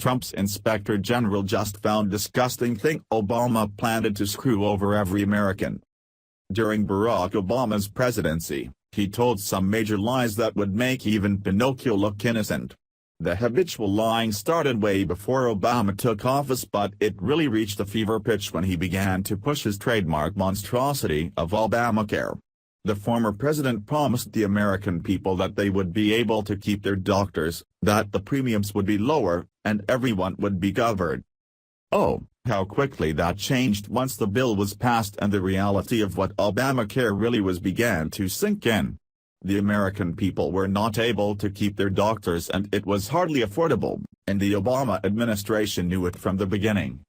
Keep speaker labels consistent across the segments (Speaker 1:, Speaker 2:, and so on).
Speaker 1: Trump's Inspector General just found disgusting thing: Obama planned to screw over every American. During Barack Obama's presidency, he told some major lies that would make even Pinocchio look innocent. The habitual lying started way before Obama took office, but it really reached a fever pitch when he began to push his trademark monstrosity of Obamacare. The former president promised the American people that they would be able to keep their doctors, that the premiums would be lower, and everyone would be covered. Oh, how quickly that changed once the bill was passed and the reality of what Obamacare really was began to sink in. The American people were not able to keep their doctors, and it was hardly affordable, and the Obama administration knew it from the beginning.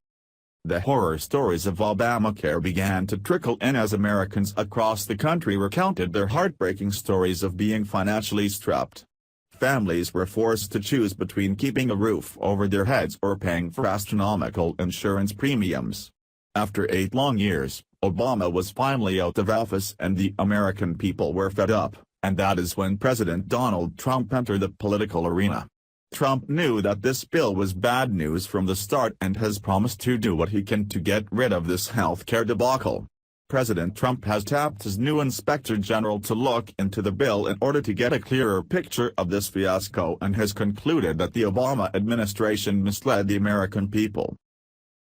Speaker 1: The horror stories of Obamacare began to trickle in as Americans across the country recounted their heartbreaking stories of being financially strapped. Families were forced to choose between keeping a roof over their heads or paying for astronomical insurance premiums. After 8 long years, Obama was finally out of office and the American people were fed up, and that is when President Donald Trump entered the political arena. Trump knew that this bill was bad news from the start and has promised to do what he can to get rid of this healthcare debacle. President Trump has tapped his new Inspector General to look into the bill in order to get a clearer picture of this fiasco, and has concluded that the Obama administration misled the American people.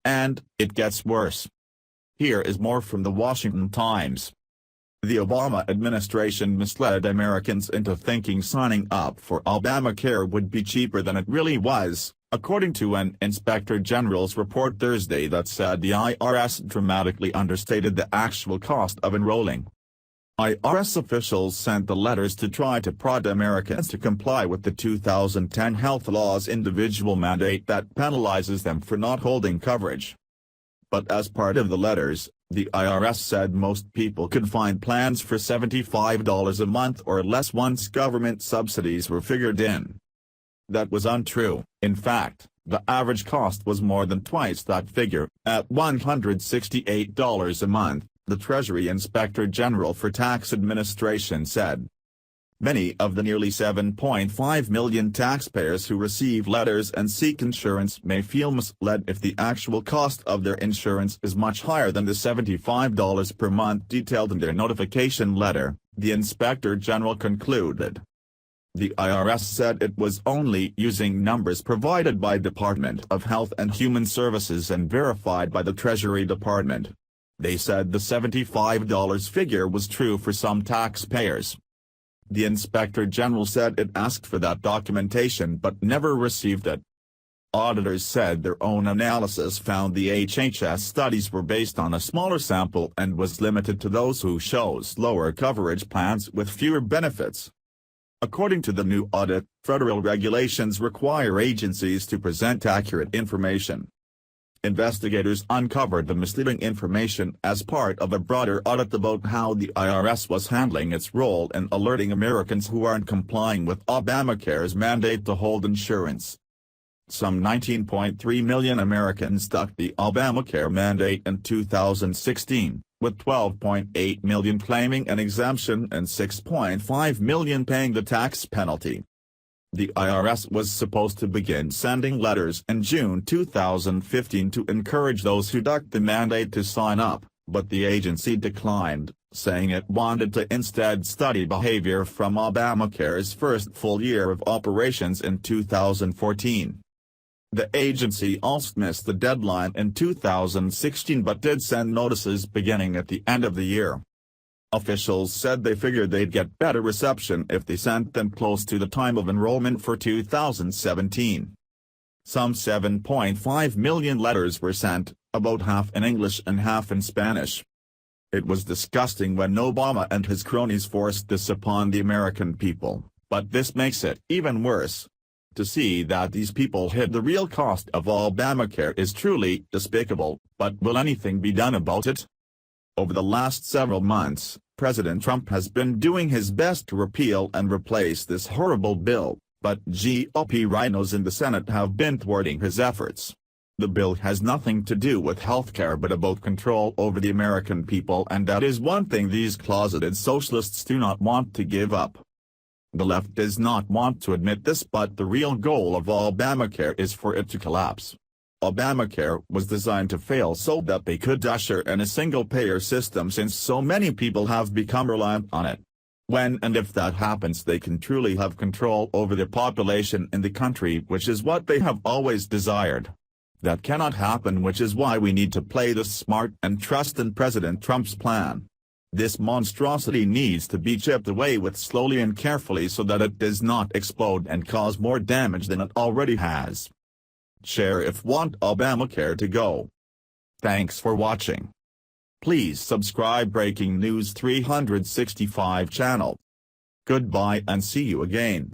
Speaker 1: And it gets worse. Here is more from the Washington Times. The Obama administration misled Americans into thinking signing up for Obamacare would be cheaper than it really was, according to an Inspector General's report Thursday that said the IRS dramatically understated the actual cost of enrolling. IRS officials sent the letters to try to prod Americans to comply with the 2010 health law's individual mandate that penalizes them for not holding coverage. But as part of the letters, the IRS said most people could find plans for $75 a month or less once government subsidies were figured in. That was untrue. In fact, the average cost was more than twice that figure, at $168 a month, the Treasury Inspector General for Tax Administration said. Many of the nearly 7.5 million taxpayers who receive letters and seek insurance may feel misled if the actual cost of their insurance is much higher than the $75 per month detailed in their notification letter, the Inspector General concluded. The IRS said it was only using numbers provided by Department of Health and Human Services and verified by the Treasury Department. They said the $75 figure was true for some taxpayers. The Inspector General said it asked for that documentation but never received it. Auditors said their own analysis found the HHS studies were based on a smaller sample and was limited to those who chose lower coverage plans with fewer benefits. According to the new audit, federal regulations require agencies to present accurate information. Investigators uncovered the misleading information as part of a broader audit about how the IRS was handling its role in alerting Americans who aren't complying with Obamacare's mandate to hold insurance. Some 19.3 million Americans ducked the Obamacare mandate in 2016, with 12.8 million claiming an exemption and 6.5 million paying the tax penalty. The IRS was supposed to begin sending letters in June 2015 to encourage those who ducked the mandate to sign up, but the agency declined, saying it wanted to instead study behavior from Obamacare's first full year of operations in 2014. The agency also missed the deadline in 2016 but did send notices beginning at the end of the year. Officials said they figured they'd get better reception if they sent them close to the time of enrollment for 2017. Some 7.5 million letters were sent, about half in English and half in Spanish. It was disgusting when Obama and his cronies forced this upon the American people, but this makes it even worse. To see that these people hid the real cost of Obamacare is truly despicable, but will anything be done about it? Over the last several months, President Trump has been doing his best to repeal and replace this horrible bill, but GOP rhinos in the Senate have been thwarting his efforts. The bill has nothing to do with healthcare but about control over the American people, and that is one thing these closeted socialists do not want to give up. The left does not want to admit this, but the real goal of Obamacare is for it to collapse. Obamacare was designed to fail so that they could usher in a single-payer system, since so many people have become reliant on it. When and if that happens, they can truly have control over the population in the country, which is what they have always desired. That cannot happen, which is why we need to play this smart and trust in President Trump's plan. This monstrosity needs to be chipped away with slowly and carefully so that it does not explode and cause more damage than it already has. Share if want Obamacare to go. Thanks for watching. Please subscribe Breaking News 365 channel. Goodbye and see you again.